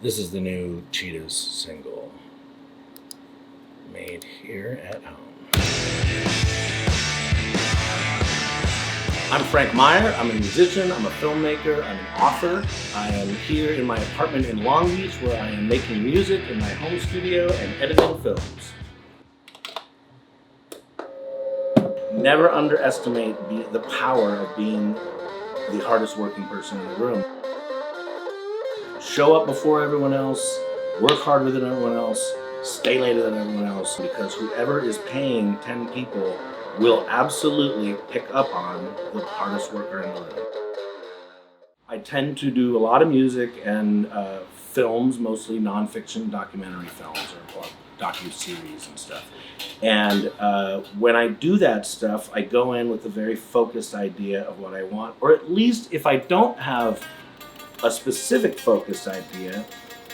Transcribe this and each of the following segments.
This is the new Cheetahs single, made here at home. I'm Frank Meyer. I'm a musician, I'm a filmmaker, I'm an author. I am here in my apartment in Long Beach where I am making music in my home studio and editing films. Never underestimate the power of being the hardest working person in the room. Show up before everyone else, work harder than everyone else, stay later than everyone else, because whoever is paying 10 people will absolutely pick up on the hardest worker in the room. I tend to do a lot of music and films, mostly nonfiction documentary films or docu-series and stuff. And when I do that stuff, I go in with a very focused idea of what I want, or at least if I don't have a specific focused idea,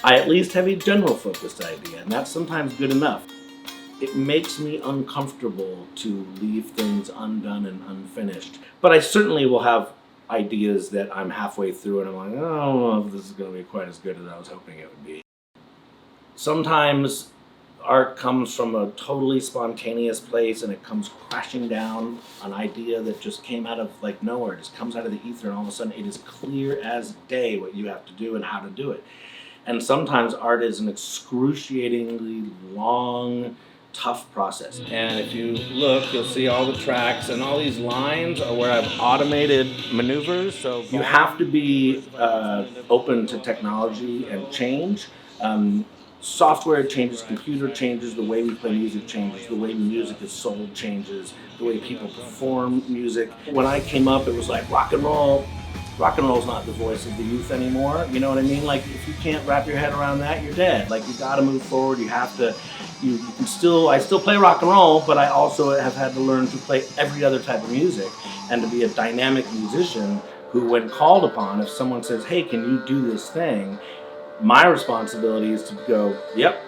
I at least have a general focused idea, and that's sometimes good enough. It makes me uncomfortable to leave things undone and unfinished. But I certainly will have ideas that I'm halfway through and I'm like, oh, I don't know if this is going to be quite as good as I was hoping it would be. Sometimes art comes from a totally spontaneous place and it comes crashing down, an idea that just came out of like nowhere, just comes out of the ether, and all of a sudden it is clear as day what you have to do and how to do it. And sometimes art is an excruciatingly long, tough process. And if you look, you'll see all the tracks, and all these lines are where I've automated maneuvers. So you have to be open to technology and change. Software changes, computer changes, the way we play music changes, the way music is sold changes, the way people perform music. When I came up, it was like rock and roll. Rock and roll's not the voice of the youth anymore. You know what I mean? Like, if you can't wrap your head around that, you're dead. Like, you gotta move forward. You have to, I still play rock and roll, but I also have had to learn to play every other type of music and to be a dynamic musician who, when called upon, if someone says, hey, can you do this thing? My responsibility is to go, yep.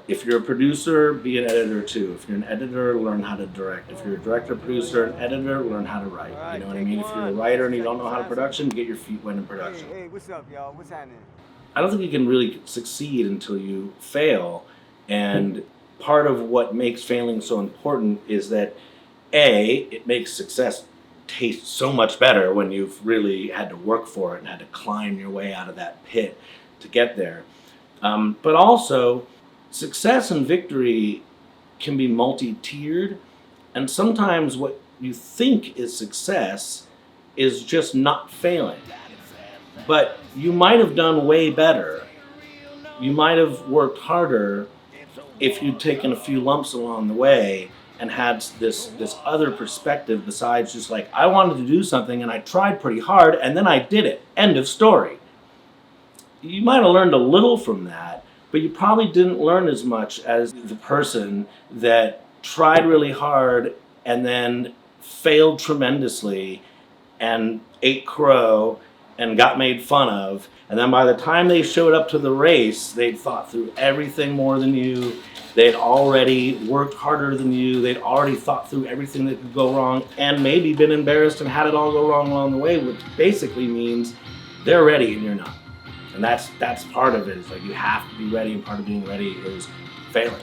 If you're a producer, be an editor too. If you're an editor, learn how to direct. If you're a director, producer, and editor, learn how to write. You know what I mean? If you're a writer and you don't know how to production, get your feet wet in production. Hey, what's up, y'all? What's happening? I don't think you can really succeed until you fail. And part of what makes failing so important is that it makes success taste so much better when you've really had to work for it and had to climb your way out of that pit to get there. But also, success and victory can be multi-tiered, and sometimes what you think is success is just not failing. But you might have done way better. You might have worked harder if you'd taken a few lumps along the way and had this other perspective besides just like, I wanted to do something and I tried pretty hard and then I did it. End of story. You might have learned a little from that, but you probably didn't learn as much as the person that tried really hard and then failed tremendously and ate crow and got made fun of. And then by the time they showed up to the race, they'd thought through everything more than you. They'd already worked harder than you. They'd already thought through everything that could go wrong and maybe been embarrassed and had it all go wrong along the way, which basically means they're ready and you're not. And that's part of it. It's like you have to be ready, and part of being ready is failing.